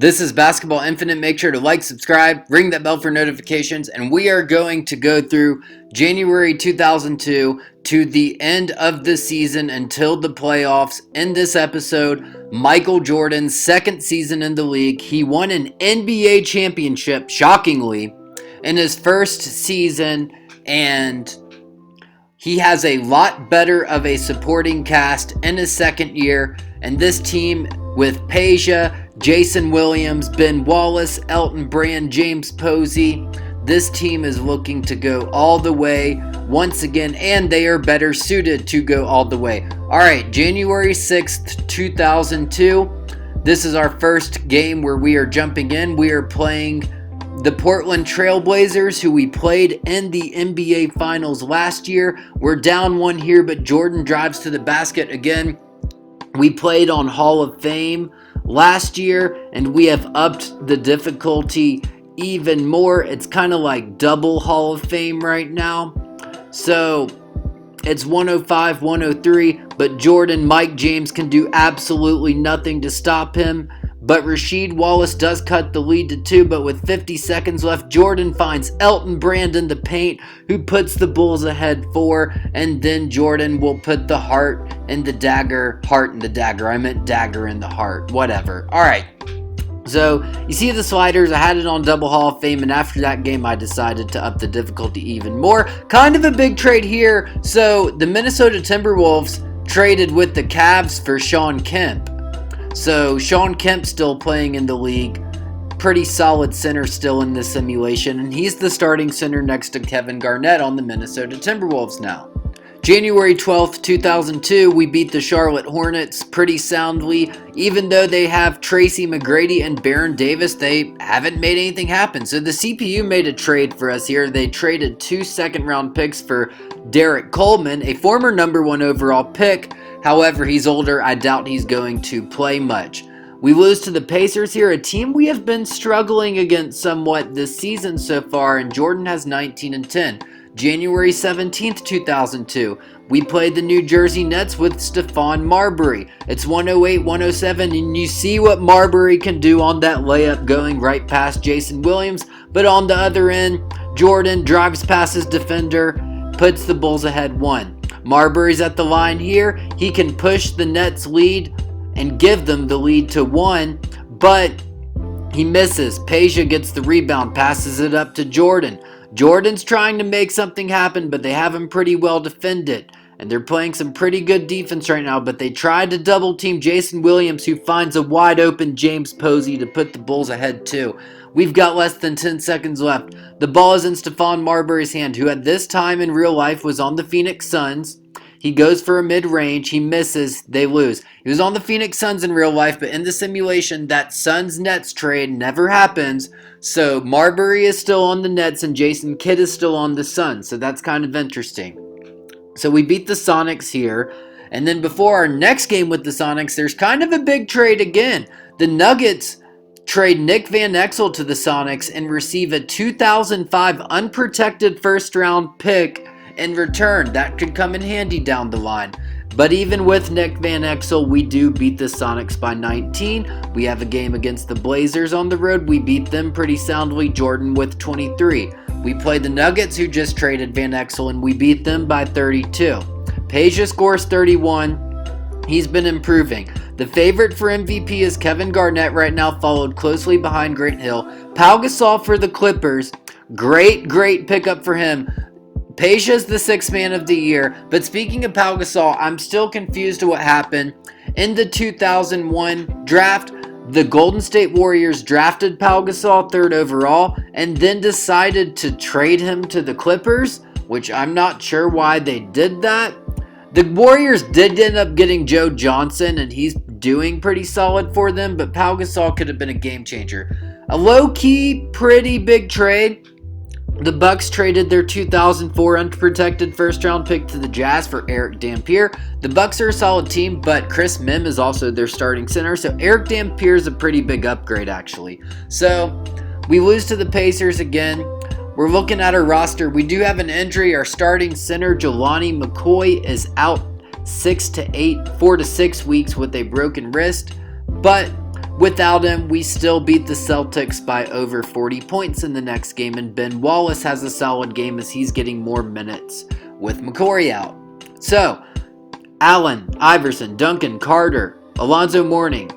This is Basketball Infinite. Make sure to like, subscribe, ring that bell for notifications, and we are going to go through January 2002 to the end of the season until the playoffs. In this episode, Michael Jordan's second season in the league. He won an NBA championship, shockingly, in his first season, and he has a lot better of a supporting cast in his second year, and this team with Peja, Jason Williams, Ben Wallace, Elton Brand, James Posey. This team is looking to go all the way once again, and they are better suited to go all the way. Alright, January 6th, 2002. This is our first game where we are jumping in. We are playing the Portland Trail Blazers, who we played in the NBA Finals last year. We're down one here, but Jordan drives to the basket again. We played on Hall of Fame last year, and we have upped the difficulty even more. It's kind of like double Hall of Fame right now. So it's 105, 103, but Jordan, Mike James can do absolutely nothing to stop him. But Rasheed Wallace does cut the lead to 2, but with 50 seconds left, Jordan finds Elton Brand in the paint, who puts the Bulls ahead 4, and then Jordan will put the heart in the dagger. I meant dagger in the heart. Whatever. Alright. So, you see the sliders, I had it on double Hall of Fame, and after that game I decided to up the difficulty even more. Kind of a big trade here. So, the Minnesota Timberwolves traded with the Cavs for Shawn Kemp. So, Shawn Kemp still playing in the league. Pretty solid center still in this simulation, and he's the starting center next to Kevin Garnett on the Minnesota Timberwolves now. January 12th, 2002, we beat the Charlotte Hornets pretty soundly. Even though they have Tracy McGrady and Baron Davis, they haven't made anything happen. So the CPU made a trade for us here. They traded 2 second-round picks for Derek Coleman, a former number 1 overall pick. However, he's older. I doubt he's going to play much. We lose to the Pacers here, a team we have been struggling against somewhat this season so far, and Jordan has 19 and 10. January 17th, 2002, we played the New Jersey Nets with Stephon Marbury. It's 108-107, and you see what Marbury can do on that layup going right past Jason Williams. But on the other end, Jordan drives past his defender, puts the Bulls ahead 1. Marbury's at the line here. He can push the Nets lead and give them the lead to 1, but he misses. Peja gets the rebound, passes it up to Jordan. Jordan's trying to make something happen, but they have him pretty well defended. And they're playing some pretty good defense right now, but they tried to double team Jason Williams, who finds a wide open James Posey to put the Bulls ahead 2. We've got less than 10 seconds left. The ball is in Stephon Marbury's hand, who at this time in real life was on the Phoenix Suns. He goes for a mid-range, he misses, they lose. He was on the Phoenix Suns in real life, but in the simulation, that Suns-Nets trade never happens. So Marbury is still on the Nets and Jason Kidd is still on the Suns. So that's kind of interesting. So we beat the Sonics here. And then before our next game with the Sonics, there's kind of a big trade again. The Nuggets trade Nick Van Exel to the Sonics and receive a 2005 unprotected first-round pick in return. That could come in handy down the line. But even with Nick Van Exel, we do beat the Sonics by 19. We have a game against the Blazers on the road. We beat them pretty soundly, Jordan with 23. We play the Nuggets, who just traded Van Exel, and we beat them by 32. Peja scores 31. He's been improving. The favorite for MVP is Kevin Garnett right now, followed closely behind Grant Hill. Pau Gasol for the Clippers. Great pickup for him. Peja's the 6th man of the year, but speaking of Pau Gasol, I'm still confused to what happened. In the 2001 draft, the Golden State Warriors drafted Pau Gasol 3rd overall and then decided to trade him to the Clippers, which I'm not sure why they did that. The Warriors did end up getting Joe Johnson, and he's doing pretty solid for them, but Pau Gasol could have been a game changer. A low-key, pretty big trade. The Bucks traded their 2004 unprotected first-round pick to the Jazz for Eric Dampier. The Bucks are a solid team, but Chris Mim is also their starting center, so Eric Dampier is a pretty big upgrade, actually. So, we lose to the Pacers again. We're looking at our roster. We do have an injury. Our starting center, Jelani McCoy, is out 4 to 6 weeks with a broken wrist, but Without him, we still beat the Celtics by over 40 points in the next game, and Ben Wallace has a solid game as he's getting more minutes with McCory out. So, Allen, Iverson, Duncan, Carter, Alonzo Mourning,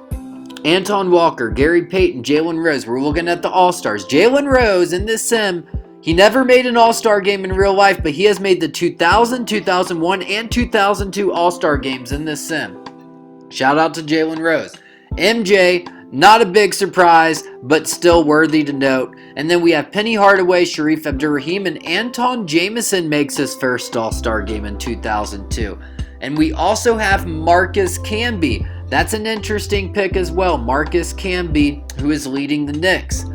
Anton Walker, Gary Payton, Jalen Rose. We're looking at the All-Stars. Jalen Rose in this sim, he never made an All-Star game in real life, but he has made the 2000, 2001, and 2002 All-Star games in this sim. Shout out to Jalen Rose. MJ, not a big surprise, but still worthy to note. And then we have Penny Hardaway, Sharif Abdurrahim, and Anton Jamison makes his first All-Star game in 2002. And we also have Marcus Camby. That's an interesting pick as well. Marcus Camby, who is leading the Knicks,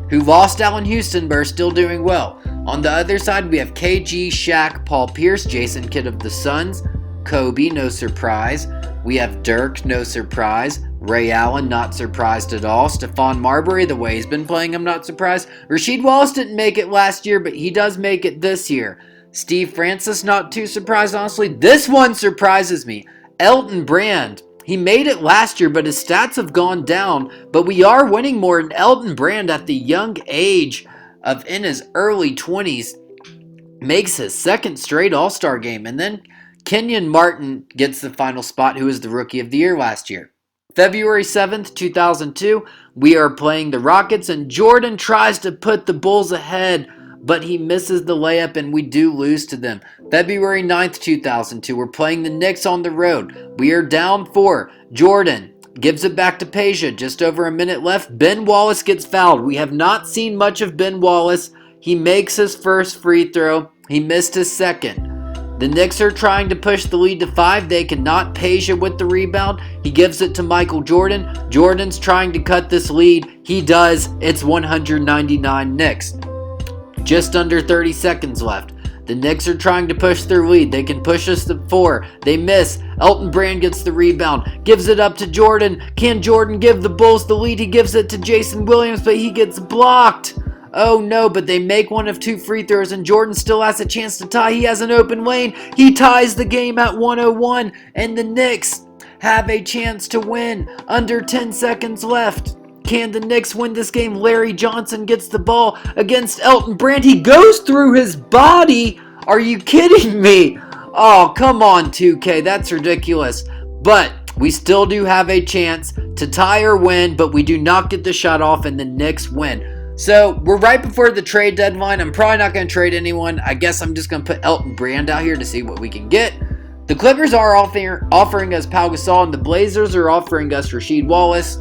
who lost Allen Houston but are still doing well. On the other side, we have KG, SHAQ, Paul Pierce, Jason Kidd of the Suns, Kobe, no surprise. We have Dirk, no surprise. Ray Allen, not surprised at all. Stephon Marbury, the way he's been playing, I'm not surprised. Rasheed Wallace didn't make it last year, but he does make it this year. Steve Francis, not too surprised, honestly. This one surprises me. Elton Brand. He made it last year, but his stats have gone down. But we are winning more, and Elton Brand, at the young age of in his early 20s, makes his second straight All-Star game. And then Kenyon Martin gets the final spot, who was the Rookie of the Year last year. February 7th, 2002, we are playing the Rockets, and Jordan tries to put the Bulls ahead, but he misses the layup, and we do lose to them. February 9th, 2002, we're playing the Knicks on the road. We are down 4. Jordan gives it back to Peja. Just over a minute left. Ben Wallace gets fouled. We have not seen much of Ben Wallace. He makes his first free throw. He missed his second. The Knicks are trying to push the lead to 5. They cannot. Peja with the rebound. He gives it to Michael Jordan. Jordan's trying to cut this lead. He does. It's 199 Knicks. Just under 30 seconds left. The Knicks are trying to push their lead. They can push us to 4. They miss. Elton Brand gets the rebound. Gives it up to Jordan. Can Jordan give the Bulls the lead? He gives it to Jason Williams, but he gets blocked. Oh no, but they make one of 2 free throws, and Jordan still has a chance to tie. He has an open lane. He ties the game at 101, and the Knicks have a chance to win. Under 10 seconds left. Can the Knicks win this game? Larry Johnson gets the ball against Elton Brand. He goes through his body. Are you kidding me? Oh, come on, 2K. That's ridiculous. But we still do have a chance to tie or win, but we do not get the shot off, and the Knicks win. So we're right before the trade deadline. I'm probably not going to trade anyone. I guess I'm just going to put Elton Brand out here to see what we can get. The Clippers are offering us Pau Gasol, and the Blazers are offering us Rasheed Wallace.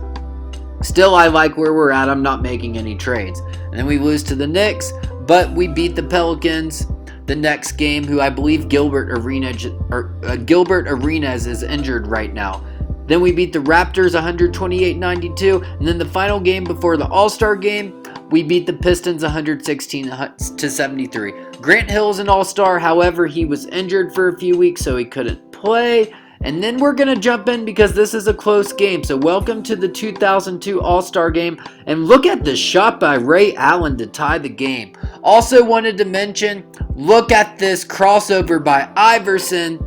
Still, I like where we're at. I'm not making any trades. And then we lose to the Knicks, but we beat the Pelicans the next game, who I believe Gilbert Arenas is injured right now. Then we beat the Raptors 128-92, and then the final game before the All-Star game, we beat the Pistons 116-73. Grant Hill is an All-Star, however, he was injured for a few weeks, so he couldn't play. And then we're going to jump in because this is a close game. So welcome to the 2002 All-Star Game. And look at the shot by Ray Allen to tie the game. Also wanted to mention, look at this crossover by Iverson.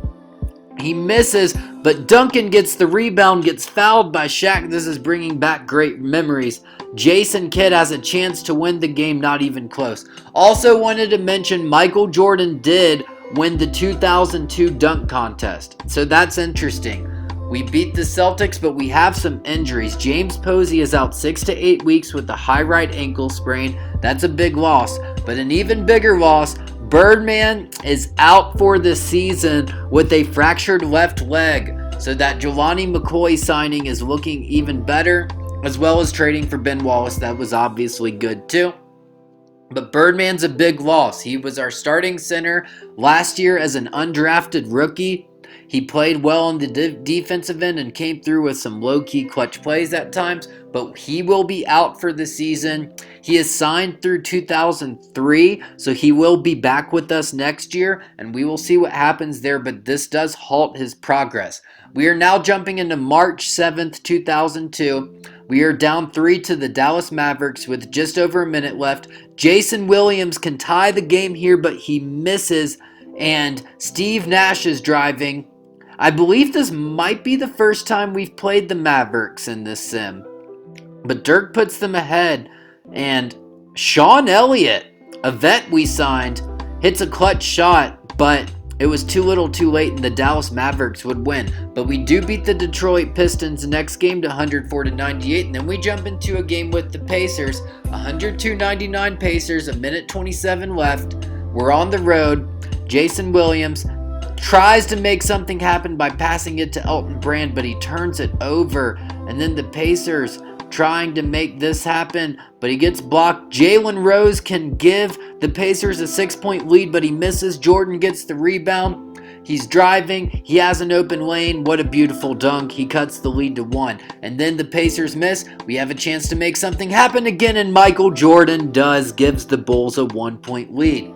He misses, but Duncan gets the rebound, gets fouled by SHAQ. This is bringing back great memories. Jason Kidd has a chance to win the game, not even close. Also wanted to mention Michael Jordan did win the 2002 dunk contest. So that's interesting. We beat the Celtics, but we have some injuries. James Posey is out 6 to 8 weeks with a high right ankle sprain. That's a big loss. But an even bigger loss, Birdman is out for the season with a fractured left leg. So that Jelani McCoy signing is looking even better, as well as trading for Ben Wallace. That was obviously good too. But Birdman's a big loss. He was our starting center last year as an undrafted rookie. He played well on the defensive end and came through with some low-key clutch plays at times, but he will be out for the season. He is signed through 2003, so he will be back with us next year, and we will see what happens there, but this does halt his progress. We are now jumping into March 7th, 2002. We are down 3 to the Dallas Mavericks with just over a minute left. Jason Williams can tie the game here, but he misses, and Steve Nash is driving. I believe this might be the first time we've played the Mavericks in this sim. but Dirk puts them ahead, and Sean Elliott, a vet we signed, hits a clutch shot, but it was too little too late and the Dallas Mavericks would win. But we do beat the Detroit Pistons next game to 104-98, and then we jump into a game with the Pacers, 102-99 Pacers, a minute 27 left. We're on the road. Jason Williams tries to make something happen by passing it to Elton Brand, but he turns it over, and then the Pacers trying to make this happen, but he gets blocked. Jalen Rose can give the Pacers a 6-point lead, but he misses. Jordan gets the rebound. He's driving. He has an open lane. What a beautiful dunk. He cuts the lead to 1. And then the Pacers miss. We have a chance to make something happen again, and Michael Jordan gives the Bulls a 1-point lead.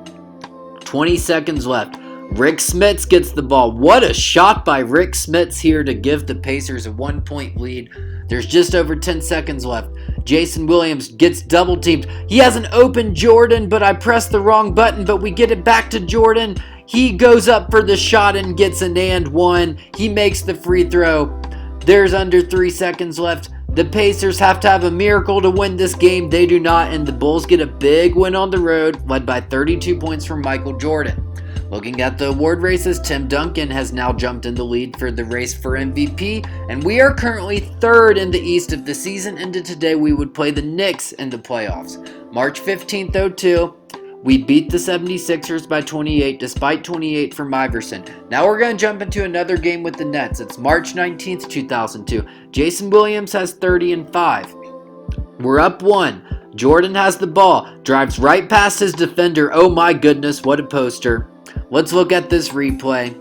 20 seconds left. Rick Smits gets the ball. What a shot by Rick Smits here to give the Pacers a 1-point lead. There's just over 10 seconds left. Jason Williams gets double teamed. He has an open Jordan, but I pressed the wrong button, but we get it back to Jordan. He goes up for the shot and gets an and one. He makes the free throw. There's under 3 seconds left. The Pacers have to have a miracle to win this game. They do not, and the Bulls get a big win on the road, led by 32 points from Michael Jordan. Looking at the award races, Tim Duncan has now jumped in the lead for the race for MVP, and we are currently 3rd in the East. If the season ended today, we would play the Knicks in the playoffs. March 15th, 2002, we beat the 76ers by 28, despite 28 from Iverson. Now we're going to jump into another game with the Nets. It's March 19th, 2002. Jason Williams has 30 and 5. We're up 1. Jordan has the ball, drives right past his defender. Oh my goodness, what a poster. Let's look at this replay.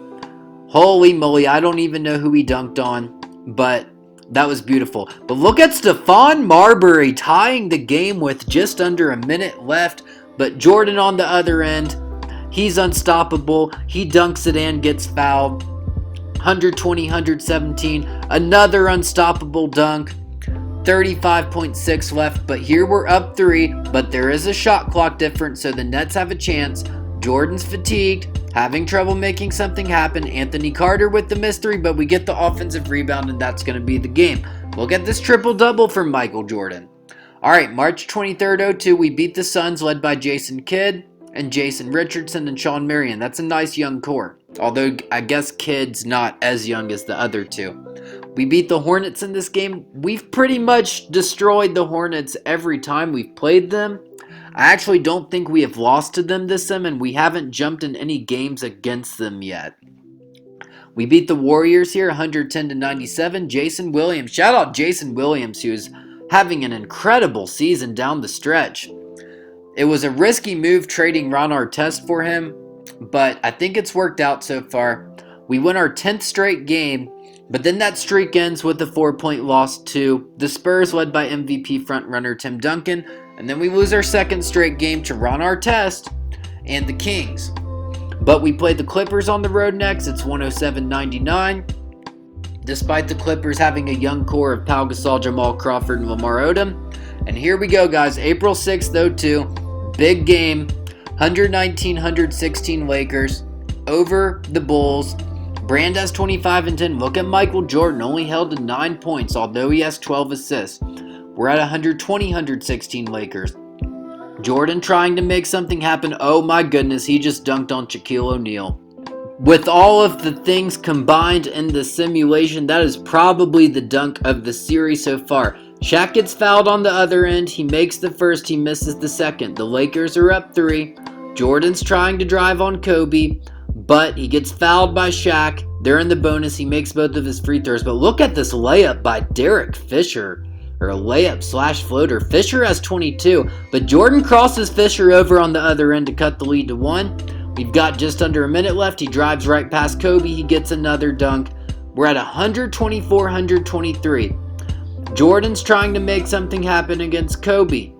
Holy moly, I don't even know who he dunked on, but that was beautiful. But look at Stephon Marbury tying the game with just under a minute left, but Jordan on the other end, he's unstoppable. He dunks it and gets fouled. 120-117, another unstoppable dunk. 35.6 left, but here we're up 3, but there is a shot clock difference, so the Nets have a chance. Jordan's fatigued, having trouble making something happen. Anthony Carter with the missed 3, but we get the offensive rebound, and that's going to be the game. Look at this triple-double from Michael Jordan. All right, March 23rd, 2002, we beat the Suns, led by Jason Kidd and Jason Richardson and Sean Marion. That's a nice young core, although I guess Kidd's not as young as the other two. We beat the Hornets in this game. We've pretty much destroyed the Hornets every time we've played them. I actually don't think we have lost to them this sim, and we haven't jumped in any games against them yet. We beat the Warriors here, 110-97. Jason Williams, shout out Jason Williams, who's having an incredible season down the stretch. It was a risky move trading Ron Artest for him, but I think it's worked out so far. We win our 10th straight game, but then that streak ends with a 4-point loss to the Spurs, led by MVP frontrunner Tim Duncan. And then we lose our 2nd straight game to Ron Artest and the Kings. But we play the Clippers on the road next. It's 107-99. Despite the Clippers having a young core of Pau Gasol, Jamal Crawford, and Lamar Odom. And here we go, guys. April 6th, 2002. Big game. 119-116 Lakers over the Bulls. Brand has 25 and 10. Look at Michael Jordan. Only held to 9 points, although he has 12 assists. We're at 120-116 Lakers. Jordan trying to make something happen. Oh my goodness, he just dunked on Shaquille O'Neal. With all of the things combined in the simulation, that is probably the dunk of the series so far. Shaq gets fouled on the other end. He makes the first, he misses the second. The Lakers are up 3. Jordan's trying to drive on Kobe, but he gets fouled by Shaq. They're in the bonus. He makes both of his free throws. But look at this layup by Derek Fisher. Or a layup/floater. Fisher has 22, but Jordan crosses Fisher over on the other end to cut the lead to 1. We've got just under a minute left. He drives right past Kobe. He gets another dunk. We're at 124-123. Jordan's trying to make something happen against Kobe.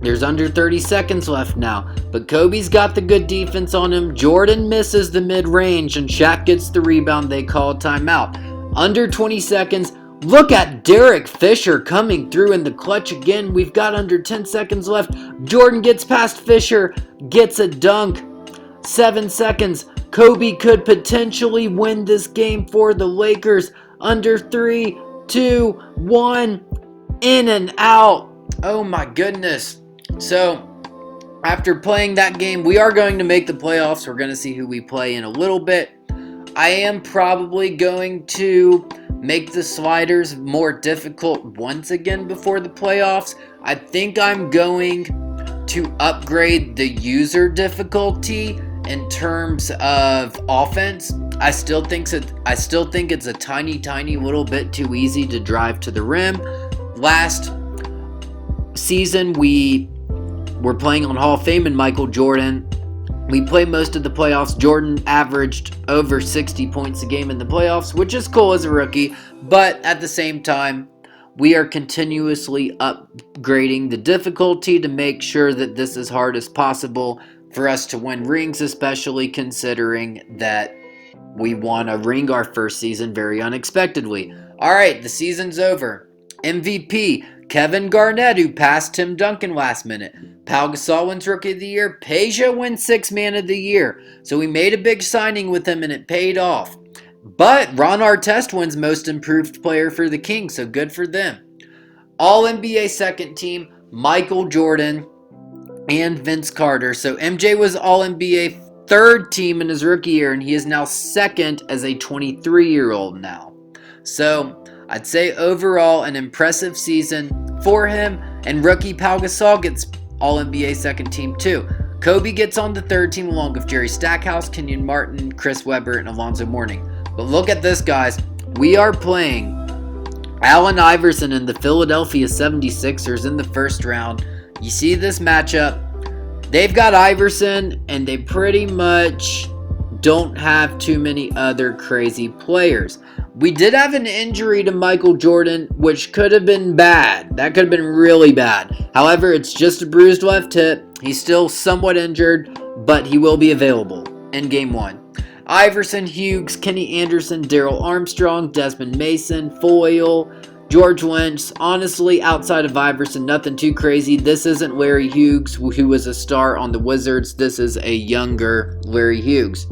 There's under 30 seconds left now, but Kobe's got the good defense on him. Jordan misses the mid-range, and Shaq gets the rebound. They call a timeout. Under 20 seconds. Look at Derek Fisher coming through in the clutch again. We've got under 10 seconds left. Jordan gets past Fisher, gets a dunk. 7 seconds. Kobe could potentially win this game for the Lakers. Under 3, 2, 1. In and out. Oh my goodness. So, after playing that game, we are going to make the playoffs. We're going to see who we play in a little bit. I am probably going to make the sliders more difficult once again before the playoffs. I think I'm going to upgrade the user difficulty in terms of offense. I still think it's a tiny little bit too easy to drive to the rim. Last season we were playing on Hall of Fame and Michael Jordan. We played most of the playoffs. Jordan averaged over 60 points a game in the playoffs, which is cool as a rookie, but at the same time, we are continuously upgrading the difficulty to make sure that this is hard as possible for us to win rings, especially considering that we won a ring our first season very unexpectedly. All right, the season's over. MVP, Kevin Garnett, who passed Tim Duncan last minute. Pau Gasol wins Rookie of the Year. Peja wins Sixth Man of the Year. So we made a big signing with him and it paid off. But Ron Artest wins Most Improved Player for the Kings, so good for them. All-NBA second team, Michael Jordan and Vince Carter. So MJ was All-NBA third team in his rookie year, and he is now second as a 23-year-old now. So I'd say overall an impressive season for him, and rookie Pau Gasol gets All-NBA second team too. Kobe gets on the third team along with Jerry Stackhouse, Kenyon Martin, Chris Webber, and Alonzo Mourning. But look at this, guys. We are playing Allen Iverson and the Philadelphia 76ers in the first round. You see this matchup. They've got Iverson, and they pretty much don't have too many other crazy players. We did have an injury to Michael Jordan, which could have been bad. That could have been really bad. However, it's just a bruised left hip. He's still somewhat injured, but he will be available in Game 1. Iverson, Hughes, Kenny Anderson, Darrell Armstrong, Desmond Mason, Foyle, George Lynch. Honestly, outside of Iverson, nothing too crazy. This isn't Larry Hughes, who was a star on the Wizards. This is a younger Larry Hughes.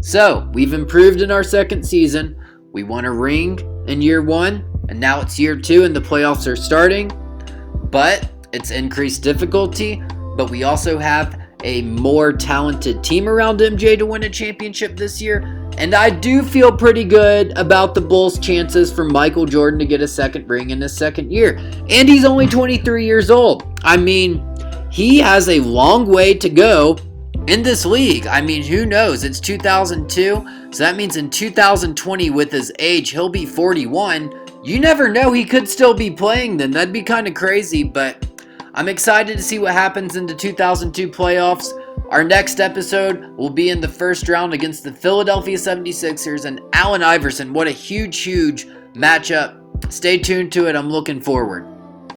So, we've improved in our second season. We won a ring in year 1, and now it's year 2 and the playoffs are starting. But it's increased difficulty, but we also have a more talented team around MJ to win a championship this year. And I do feel pretty good about the Bulls' chances for Michael Jordan to get a second ring in his second year. And he's only 23 years old. I mean, he has a long way to go in this league. I mean, who knows? It's 2002, so that means in 2020 with his age, he'll be 41. You never know, he could still be playing then. That'd be kind of crazy, but I'm excited to see what happens in the 2002 playoffs. Our next episode will be in the first round against the Philadelphia 76ers and Allen Iverson. What a huge matchup. Stay tuned to it. I'm looking forward.